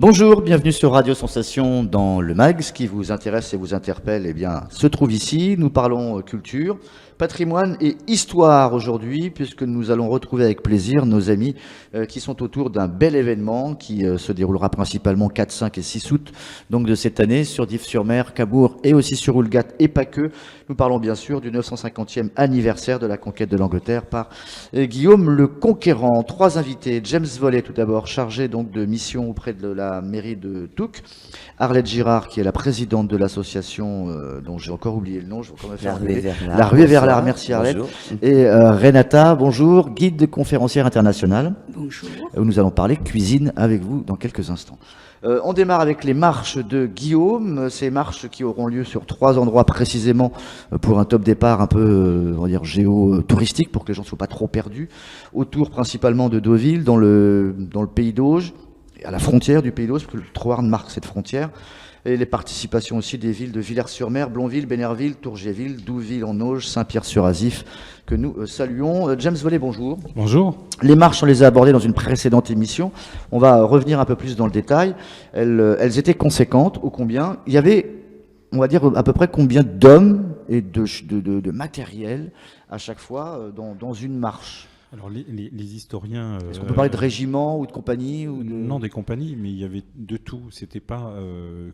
Bonjour, bienvenue sur Radio Sensation dans le MAG. Ce qui vous intéresse et vous interpelle, eh bien, se trouve ici. Nous parlons culture, patrimoine et histoire aujourd'hui, puisque nous allons retrouver avec plaisir nos amis qui sont autour d'un bel événement qui se déroulera principalement 4, 5 et 6 août donc de cette année sur Dives-sur-Mer, Cabourg et aussi sur Houlgat et pas que. Nous parlons bien sûr du 950e anniversaire de la conquête de l'Angleterre par Guillaume le Conquérant. 3 invités, James Vollet tout d'abord, chargé donc de mission auprès de la mairie de Touques, Arlette Girard qui est la présidente de l'association dont j'ai encore oublié le nom, je vais encore me faire la Ruée vers l'Art, merci Arlette. Bonjour. Et Renata, bonjour, guide conférencière internationale. Bonjour. Où nous allons parler cuisine avec vous dans quelques instants. On démarre avec les marches de Guillaume, ces marches qui auront lieu sur 3 endroits précisément pour un top départ un peu, on va dire, géo-touristique pour que les gens ne soient pas trop perdus, autour principalement de Deauville, dans le pays d'Auge, à la frontière du pays d'Auge, parce que le Troarn marque cette frontière, et les participations aussi des villes de Villers-sur-Mer, Blonville, Bénerville, Tourgéville, Douville en Auge, Saint-Pierre-sur-Azif, que nous saluons. James Vollet, bonjour. Bonjour. Les marches, on les a abordées dans une précédente émission. On va revenir un peu plus dans le détail. Elles étaient conséquentes, ô combien. Il y avait, on va dire, à peu près combien d'hommes et de matériel à chaque fois dans une marche? Alors les historiens... Est-ce qu'on peut parler de régiments ou de compagnies Non, des compagnies, mais il y avait de tout. C'était pas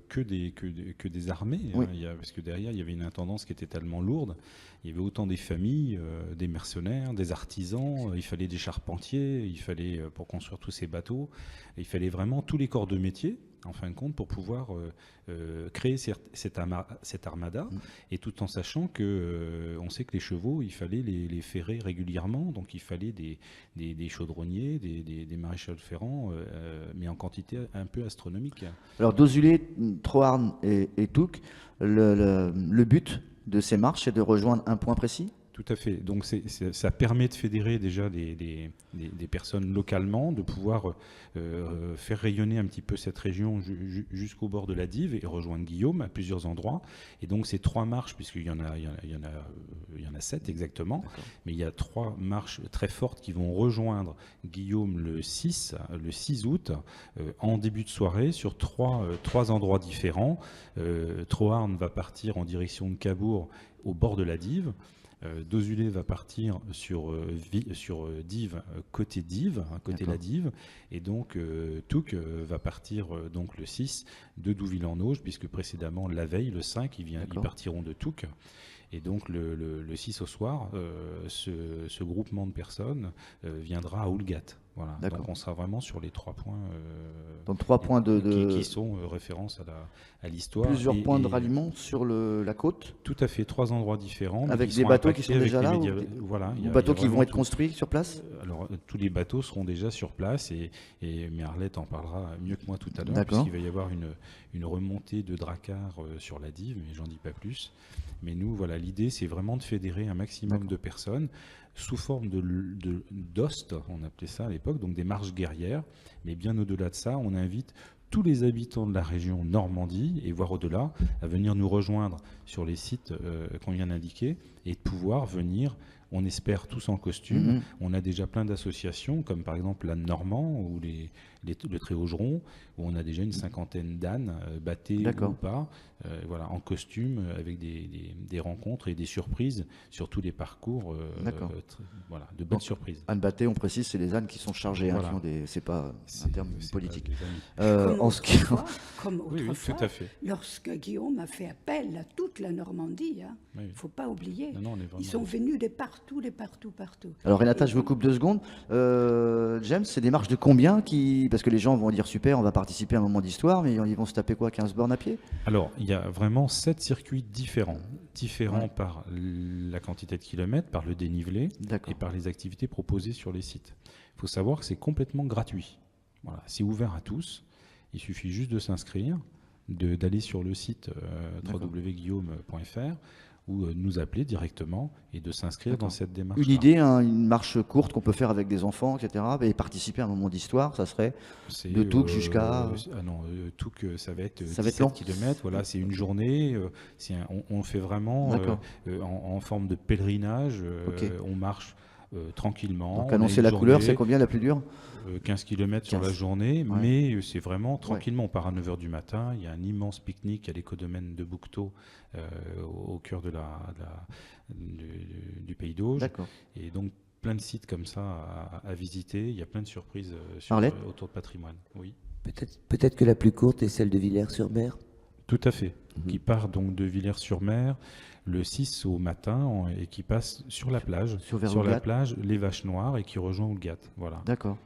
que des armées, oui. Parce que derrière, il y avait une intendance qui était tellement lourde. Il y avait autant des familles, des mercenaires, des artisans, il fallait des charpentiers, il fallait, pour construire tous ces bateaux, il fallait vraiment tous les corps de métier, en fin de compte, pour pouvoir créer cette armada, et tout en sachant que on sait que les chevaux, il fallait les ferrer régulièrement, donc il fallait des chaudronniers, des maréchals ferrants, mais en quantité un peu astronomique. Alors Dozulé, Troarn et Touques, le but de ces marches, c'est de rejoindre un point précis? Tout à fait. Donc ça permet de fédérer déjà des personnes localement, de pouvoir faire rayonner un petit peu cette région jusqu'au bord de la Dive et rejoindre Guillaume à plusieurs endroits. Et donc ces 3 marches, puisqu'il y en a 7 exactement, mais il y a 3 marches très fortes qui vont rejoindre Guillaume le 6 août en début de soirée sur 3 endroits différents. Troarn va partir en direction de Cabourg au bord de la Dive. Dozulé va partir sur Dive, côté Dive, côté la Dive, et donc Touques va partir donc le 6 de Douville-en-Auge, puisque précédemment, la veille, le 5, ils partiront de Touques. Et donc le 6 au soir, ce groupement de personnes viendra à Houlgat. Voilà. Donc on sera vraiment sur les 3 points, donc 3 points qui sont référence à l'histoire. Plusieurs points de ralliement sur la côte. Tout à fait, 3 endroits différents. Avec des bateaux qui sont déjà là Voilà, ou bateaux qui vont être construits sur place? Alors tous les bateaux seront déjà sur place mais Arlette en parlera mieux que moi tout à l'heure, puisqu'il va y avoir une remontée de dracars sur la Dive, mais j'en dis pas plus. Mais nous, voilà, l'idée c'est vraiment de fédérer un maximum de personnes sous forme d'ost, on appelait ça à l'époque, donc des marches guerrières. Mais bien au-delà de ça, on invite tous les habitants de la région Normandie, et voire au-delà, à venir nous rejoindre sur les sites qu'on vient d'indiquer, et de pouvoir venir, on espère, tous en costume. On a déjà plein d'associations, comme par exemple l'âne normand ou le Tréaugeron, où on a déjà une 50aine d'ânes, bâtés ou pas, voilà, en costume, avec des rencontres et des surprises sur tous les parcours, voilà, de bonnes surprises. Ânes bâtés, on précise, c'est les ânes qui sont chargés, voilà. C'est pas un terme politique. Comme autrefois, tout à fait. Lorsque Guillaume a fait appel à toute la Normandie, il ne faut pas oublier, ils sont venus de partout. Alors Renata, je vous coupe 2 secondes. James, c'est des marches de combien parce que les gens vont dire super, on va participer à un moment d'histoire, mais ils vont se taper quoi, 15 bornes à pied? Alors, il y a vraiment 7 circuits différents par la quantité de kilomètres, par le dénivelé et par les activités proposées sur les sites. Il faut savoir que c'est complètement gratuit. Voilà, c'est ouvert à tous. Il suffit juste de s'inscrire, d'aller sur le site www.guillaume.fr ou nous appeler directement et de s'inscrire dans cette démarche. Une idée, une marche courte qu'on peut faire avec des enfants, etc. Et participer à un moment d'histoire, ça serait de Touques jusqu'à... Touques, ça va être 17 km. Voilà, c'est une journée. On fait vraiment en forme de pèlerinage. On marche tranquillement. Donc annoncer la couleur, c'est combien la plus dure? 15 km sur la journée, mais c'est vraiment tranquillement. On part à 9h du matin, il y a un immense pique-nique à l'écodomaine de Bouquetot, au cœur du Pays d'Auge. D'accord. Et donc plein de sites comme ça à visiter, il y a plein de surprises autour de patrimoine. Oui. Peut-être que la plus courte est celle de Villers-sur-Mer. Tout à fait, qui part donc de Villers-sur-Mer le 6 au matin et qui passe sur la plage, sur la plage Les Vaches Noires, et qui rejoint Oulgat. Voilà. D'accord.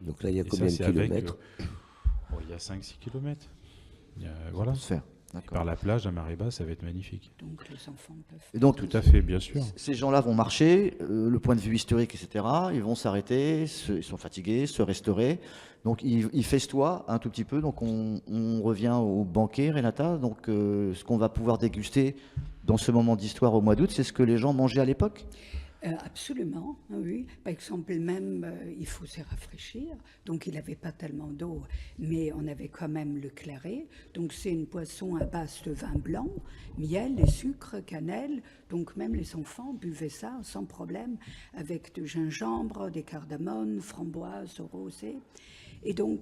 Donc là, il y a combien de kilomètres? Il y a 5-6 kilomètres. Voilà. Faire. Par la plage à marée basse, ça va être magnifique. Donc les enfants peuvent... Et donc, tout à fait, bien sûr. Ces gens-là vont marcher, le point de vue historique, etc. Ils vont s'arrêter, ils sont fatigués, se restaurer. Donc ils festoient un tout petit peu. Donc on revient au banquet, Renata. Donc ce qu'on va pouvoir déguster dans ce moment d'histoire au mois d'août, c'est ce que les gens mangeaient à l'époque? Absolument, oui. Par exemple, même, il faut se rafraîchir. Donc, il n'avait pas tellement d'eau, mais on avait quand même le claret. Donc, c'est une boisson à base de vin blanc, miel et sucre, cannelle. Donc, même les enfants buvaient ça sans problème, avec du gingembre, des cardamomes, framboises, rosé. Et donc,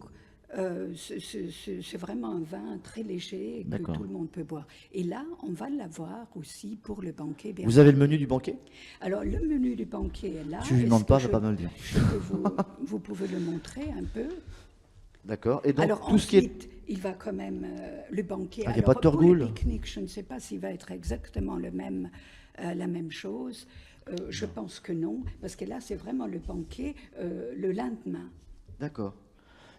c'est vraiment un vin très léger que tout le monde peut boire. Et là, on va l'avoir aussi pour le banquet. Vous avez le menu du banquet? Alors, le menu du banquet est là. Tu ne demandes pas, je ne vais pas me le dire. Vous pouvez le montrer un peu. D'accord. Et donc, alors, tout ensuite, ce qui est... il va quand même le banquet. Il n'y a pas de torgoule? Pour le pique-nique, je ne sais pas s'il va être exactement la même chose. Je pense que non, parce que là, c'est vraiment le banquet le lendemain. D'accord.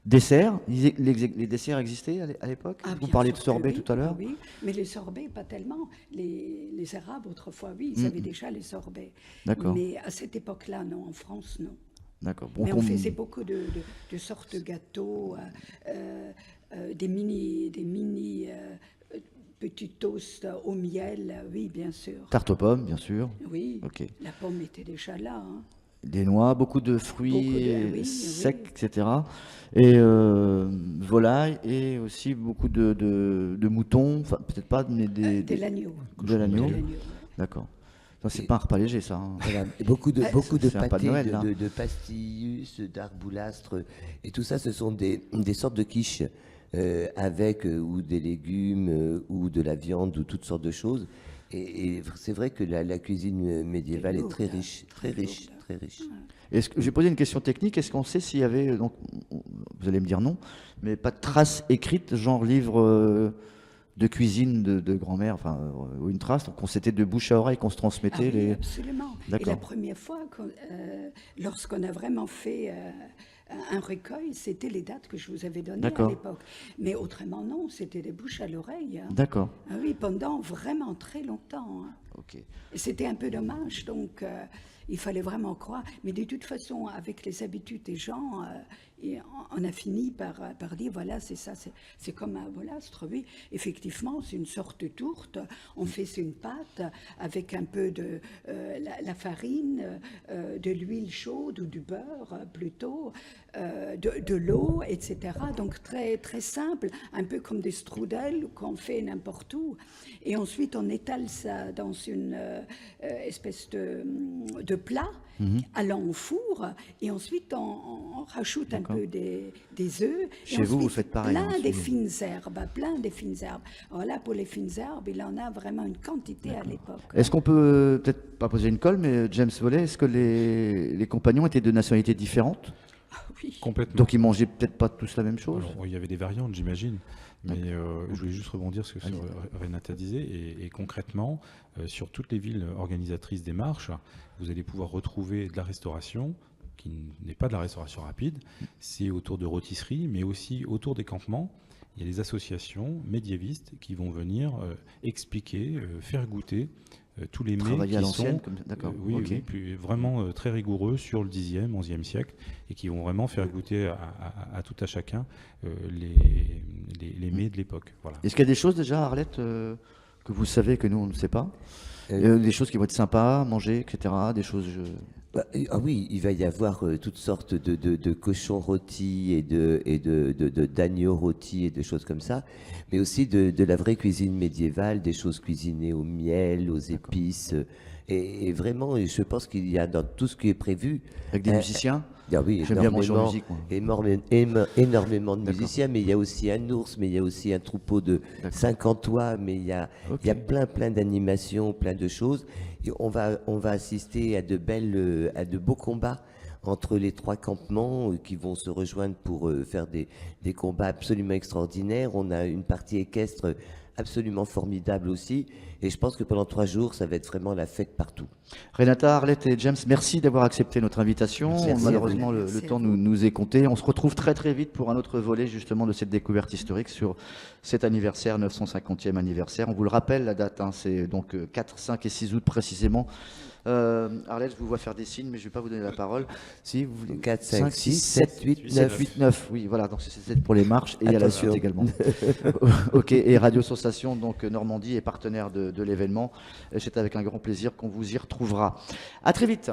Dessert, les desserts existaient à l'époque? Vous parliez de sorbet tout à l'heure? Oui, mais les sorbets, pas tellement. Les Arabes, autrefois, oui, ils avaient déjà les sorbets. D'accord. Mais à cette époque-là, non. En France, non. D'accord. Bon, mais on faisait beaucoup de sortes de gâteaux, des mini petits toasts au miel, oui, bien sûr. Tarte aux pommes, bien sûr. Oui, la pomme était déjà là. Hein. Des noix, beaucoup de fruits secs, etc. Et volaille, et aussi beaucoup de moutons, enfin peut-être pas, mais de l'agneau. De l'agneau, d'accord. C'est pas un repas léger, ça. Hein. Voilà. Beaucoup de pâtés, de pastillus, d'arboulastre, et tout ça, ce sont des sortes de quiches avec ou des légumes ou de la viande ou toutes sortes de choses. Et c'est vrai que la cuisine médiévale est très riche, très riche, très riche. J'ai posé une question technique. Est-ce qu'on sait s'il y avait, donc, vous allez me dire non, mais pas de traces écrites, genre livre de cuisine de grand-mère, enfin, ou une trace, donc c'était de bouche à oreille qu'on se transmettait oui, absolument. Et la première fois, lorsqu'on a vraiment fait un recueil, c'était les dates que je vous avais données à l'époque. Mais autrement, non, c'était des bouches à l'oreille. Hein. D'accord. Ah oui, pendant vraiment très longtemps. Hein. Ok. Et c'était un peu dommage, donc il fallait vraiment croire. Mais de toute façon, avec les habitudes des gens, on a fini par dire, voilà, c'est ça, c'est comme un volastre, oui. Effectivement, c'est une sorte de tourte. On fait une pâte avec un peu de la farine, de l'huile chaude ou du beurre plutôt, de l'eau, etc. Donc très, très simple, un peu comme des strudels qu'on fait n'importe où. Et ensuite, on étale ça dans une espèce de plat, allant au four, et ensuite on rajoute un peu des œufs. Chez vous faites pareil. Plein des fines herbes. Alors là, pour les fines herbes, il en a vraiment une quantité à l'époque. Est-ce qu'on peut, peut-être pas poser une colle, mais James Volley, est-ce que les compagnons étaient de nationalités différentes? Oui. Complètement. Donc ils mangeaient peut-être pas tous la même chose? Alors, il y avait des variantes, j'imagine. Mais je voulais juste rebondir sur ce que Renata disait. Et concrètement, sur toutes les villes organisatrices des marches, vous allez pouvoir retrouver de la restauration, qui n'est pas de la restauration rapide. C'est autour de rôtisseries, mais aussi autour des campements. Il y a des associations médiévistes qui vont venir expliquer, faire goûter tous les mets qui sont vraiment très rigoureux sur le 10e, 11e siècle, et qui vont vraiment faire goûter à tout à chacun les mets de l'époque. Voilà. Est-ce qu'il y a des choses déjà, Arlette, que vous savez que nous on ne sait pas? Des choses qui vont être sympas à manger, etc. Des choses... Ah oui, il va y avoir toutes sortes de cochons rôtis et d'agneaux rôtis et de choses comme ça, mais aussi de la vraie cuisine médiévale, des choses cuisinées au miel, aux épices, Et vraiment, je pense qu'il y a dans tout ce qui est prévu. Avec des musiciens? Ah oui, j'aime bien manger en musique, moi. Énormément de musiciens, mais il y a aussi un ours, mais il y a aussi un troupeau de 50 oies, mais il y a plein d'animations, plein de choses. Et on va assister à de beaux combats entre les 3 campements qui vont se rejoindre pour faire des combats absolument extraordinaires. On a une partie équestre absolument formidable aussi. Et je pense que pendant 3 jours, ça va être vraiment la fête partout. Renata, Arlette et James, merci d'avoir accepté notre invitation. Merci. Malheureusement, le temps nous est compté. On se retrouve très très vite pour un autre volet justement de cette découverte historique sur cet anniversaire, 950e anniversaire. On vous le rappelle, la date, c'est donc 4, 5 et 6 août précisément. Arlette, je vous vois faire des signes, mais je ne vais pas vous donner la parole. Si vous voulez. 4, 5, 6, 7, 8, 9. Oui, voilà, donc c'est pour les marches et à la suite également. Ok, et Radio Sensation, donc Normandie est partenaire de l'événement. C'est avec un grand plaisir qu'on vous y retrouvera. À très vite.